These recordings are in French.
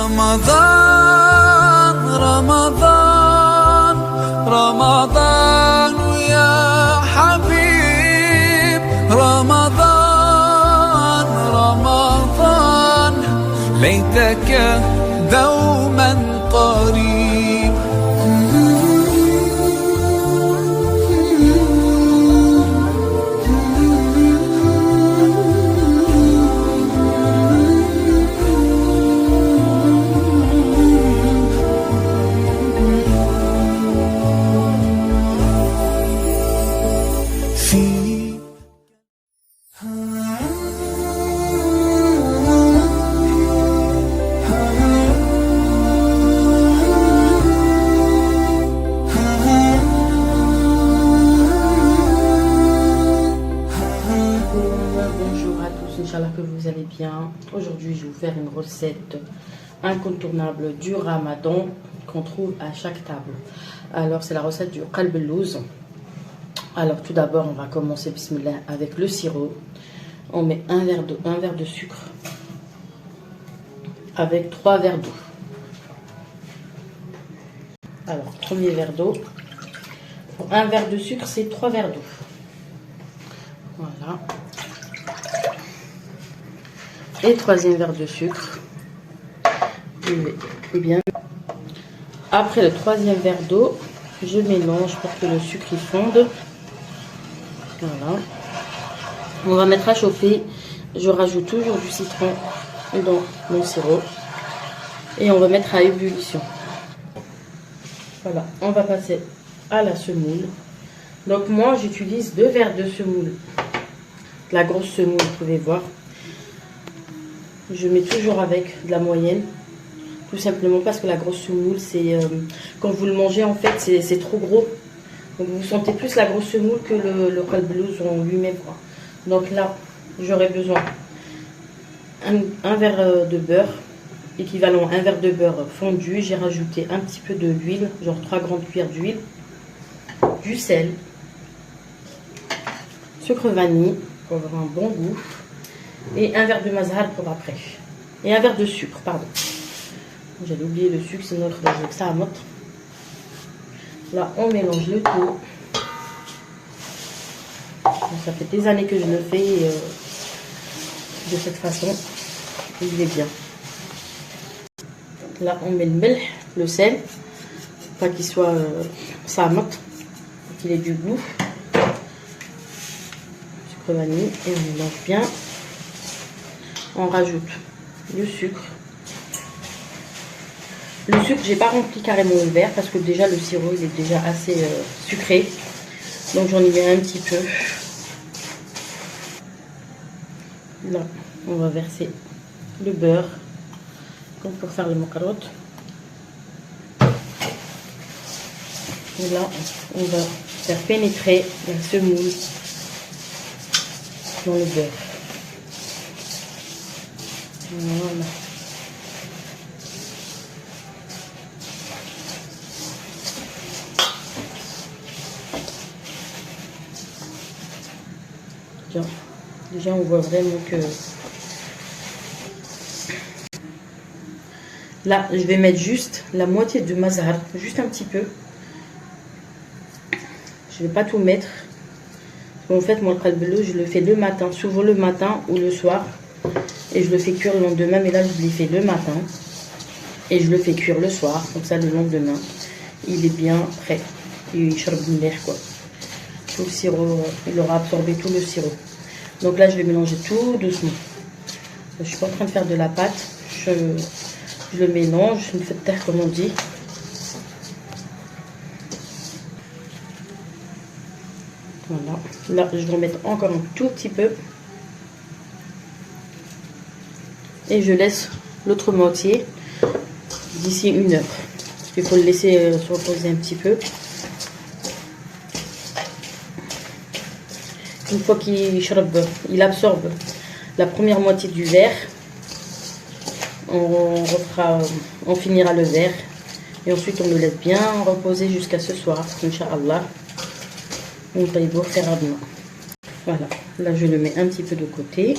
رمضان رمضان رمضان يا حبيب رمضان رمضان ليتك دوما قريب Inch'Allah que vous allez bien. Aujourd'hui, je vais vous faire une recette incontournable du Ramadan qu'on trouve à chaque table. Alors, c'est la recette du qalb al-louz. Alors, tout d'abord, on va commencer, bismillah, avec le sirop. On met un verre de sucre avec 3 verres d'eau. Alors, premier verre d'eau. Pour un verre de sucre, c'est 3 verres d'eau. Voilà. Et troisième verre de sucre. Et bien, après le troisième verre d'eau, je mélange pour que le sucre y fonde. Voilà. On va mettre à chauffer. Je rajoute toujours du citron dans mon sirop. Et on va mettre à ébullition. Voilà. On va passer à la semoule. Donc moi, j'utilise 2 verres de semoule. La grosse semoule, vous pouvez voir. Je mets toujours avec de la moyenne, tout simplement parce que la grosse semoule, c'est quand vous le mangez, en fait, c'est trop gros. Donc vous sentez plus la grosse semoule que le qalb al-louz en lui-même. Donc là, j'aurai besoin un verre de beurre, équivalent à un verre de beurre fondu. J'ai rajouté un petit peu de l'huile, genre 3 grandes cuillères d'huile, du sel, sucre vanille pour avoir un bon goût. Et un verre de mazhar pour après. Et un verre de sucre, pardon. J'avais oublié le sucre, c'est notre ça à motte. Là, on mélange le tout. Ça fait des années que je le fais de cette façon. Il est bien. Là, on met le melh, le sel. Pas qu'il soit ça à motte. Qu'il ait du goût. Sucre vanille. Et on mélange bien. On rajoute le sucre. Le sucre, j'ai pas rempli carrément le verre parce que déjà le sirop il est déjà assez sucré. Donc j'en ai mis un petit peu. Là, on va verser le beurre comme pour faire les macarottes. Et là, on va faire pénétrer la semoule dans le beurre. Voilà. Déjà on voit vraiment que là je vais mettre juste la moitié de mazhar, juste un petit peu. Je vais pas tout mettre. En fait moi le qalb al-louz je le fais le matin, souvent le matin ou le soir. Et je le fais cuire le lendemain, mais là je l'ai fait le matin. Et je le fais cuire le soir, comme ça le lendemain. Il est bien prêt. Il charbe l'air quoi. Tout le sirop, il aura absorbé tout le sirop. Donc là je vais mélanger tout doucement. Je suis pas en train de faire de la pâte. Je le mélange, une fête de terre comme on dit. Voilà. Là je vais en mettre encore un tout petit peu. Et je laisse l'autre moitié d'ici 1 heure. Il faut le laisser se reposer un petit peu. Une fois qu'il absorbe la première moitié du verre, on finira le verre. Et ensuite on le laisse bien reposer jusqu'à ce soir, Inch'Allah. On va y faire à demain. Voilà, là je le mets un petit peu de côté.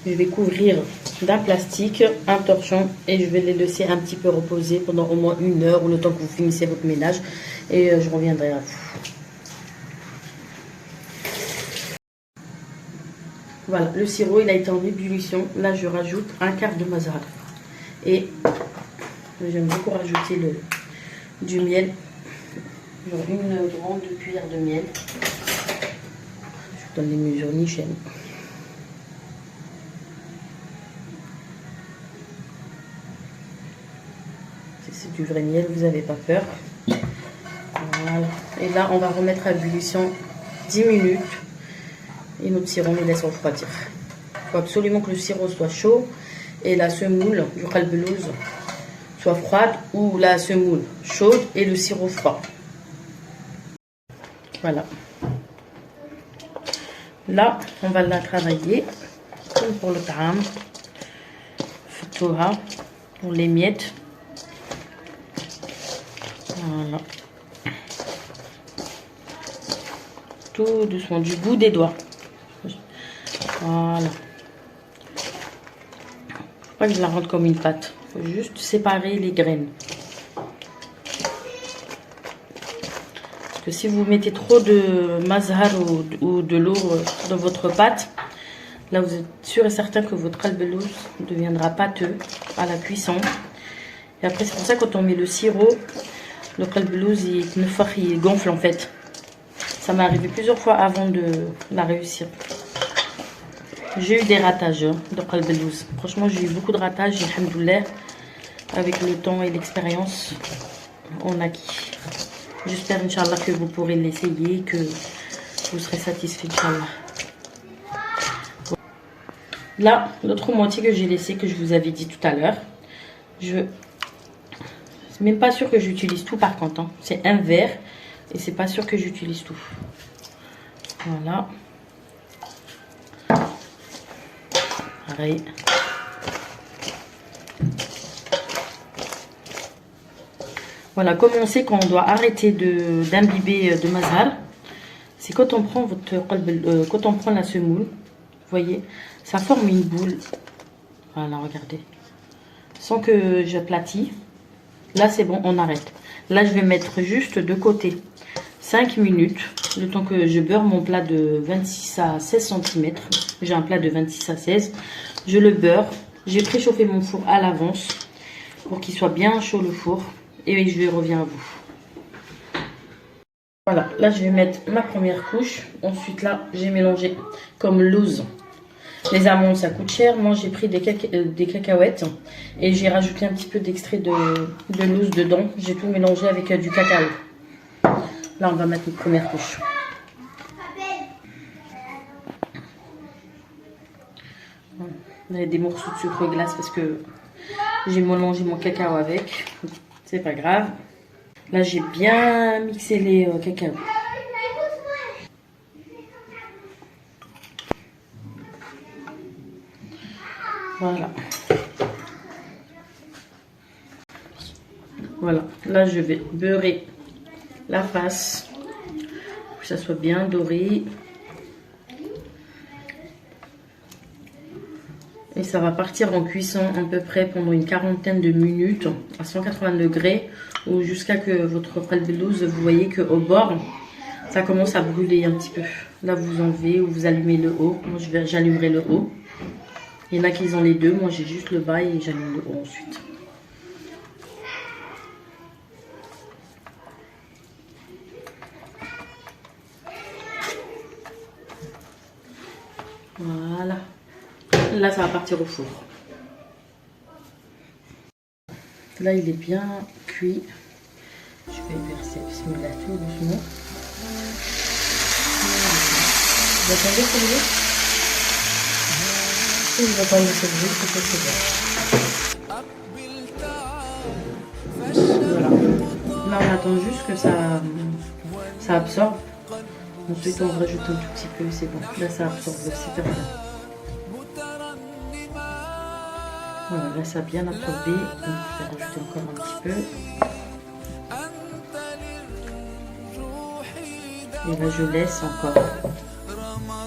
Je vais couvrir d'un plastique, un torchon, et je vais les laisser un petit peu reposer pendant au moins 1 heure ou le temps que vous finissez votre ménage, et je reviendrai à vous. Voilà, le sirop il a été en ébullition. Là je rajoute un quart de mazhar et j'aime beaucoup rajouter du miel, genre 1 grande cuillère de miel. Je donne les mesures Nichen. C'est du vrai miel, vous n'avez pas peur. Voilà. Et là on va remettre à ébullition 10 minutes. Et notre sirop, on les laisse refroidir. Il faut absolument que le sirop soit chaud et la semoule du qalbelouz soit froide, ou la semoule chaude et le sirop froid. Voilà. Là, on va la travailler comme pour le ta'am, ftoha, pour les miettes. Voilà. Tout doucement, du bout des doigts. Voilà. Faut pas que je la rende comme une pâte. Il faut juste séparer les graines. Parce que si vous mettez trop de mazhar ou de l'eau dans votre pâte, là vous êtes sûr et certain que votre qalbelouz deviendra pâteux à la cuisson. Et après c'est pour ça que quand on met le sirop, le qalbelouz il gonfle en fait. Ça m'est arrivé plusieurs fois avant de la réussir. J'ai eu des ratages de qalbelouz. Franchement, j'ai eu beaucoup de ratages, alhamdoulilah. Avec le temps et l'expérience, on acquis. J'espère, Inch'Allah, que vous pourrez l'essayer, que vous serez satisfait, Inch'Allah. Là, l'autre moitié que j'ai laissé, que je vous avais dit tout à l'heure, c'est même pas sûr que j'utilise tout par contre. Hein. C'est un verre et c'est pas sûr que j'utilise tout. Voilà. Pareil. Voilà, comme on sait qu'on doit arrêter d'imbiber de mazhar, c'est quand on prend quand on prend la semoule, vous voyez, ça forme une boule. Voilà, regardez. Sans que j'aplatis. Là, c'est bon, on arrête. Là, je vais mettre juste de côté 5 minutes, le temps que je beurre mon plat de 26 à 16 cm. J'ai un plat de 26 à 16. Je le beurre. J'ai préchauffé mon four à l'avance pour qu'il soit bien chaud le four. Et je reviens à vous. Voilà, là je vais mettre ma première couche. Ensuite là, j'ai mélangé comme loose. Les amandes ça coûte cher. Moi j'ai pris des cacahuètes et j'ai rajouté un petit peu d'extrait de loose dedans. J'ai tout mélangé avec du cacao. Là on va mettre une première couche. Vous avez des morceaux de sucre glace parce que j'ai mélangé mon cacao avec. C'est pas grave. Là, j'ai bien mixé les cacao. Voilà. Voilà. Là, je vais beurrer la face pour que ça soit bien doré. Et ça va partir en cuisson à peu près pendant une quarantaine de minutes à 180 degrés ou jusqu'à que votre qalbelouz, vous voyez qu'au bord, ça commence à brûler un petit peu. Là, vous enlevez ou vous allumez le haut. Moi, j'allumerai le haut. Il y en a qui ont les deux. Moi, j'ai juste le bas et j'allume le haut ensuite. Voilà. Là, ça va partir au four. Là, il est bien cuit. Je vais verser bismillah tout doucement. Vous attendez ce bruit? Si vous attendez ce bruit, c'est que c'est bon. Voilà. Là, on attend juste que ça absorbe. Ensuite, on rajoute un tout petit peu, c'est bon. Là, ça absorbe, c'est bien. Voilà, là ça a bien absorbé, donc je vais rajouter encore un petit peu. Et là je laisse encore.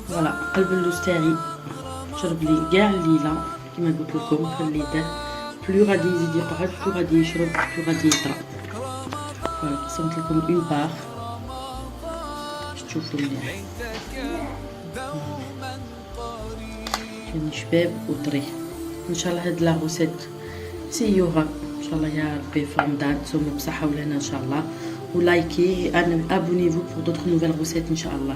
Voilà, qalbelouz tari. شرب لي كاع الليله كما قلت لكم خليته بلو غادي يزيد يقعد بلو غادي يشرب بلو غادي يطرى. فوالا قسمت لكم اون بار باش تشوفوا مليح. كاين شباب وطري. ان شاء الله هاد لا غوسيت سيوها ان شاء الله يا ربي في رمضان تصوموا بصحه ولهنا ان شاء الله. ولايكي ابونيفو بور دوطخ نوفيل غوسيت ان شاء الله.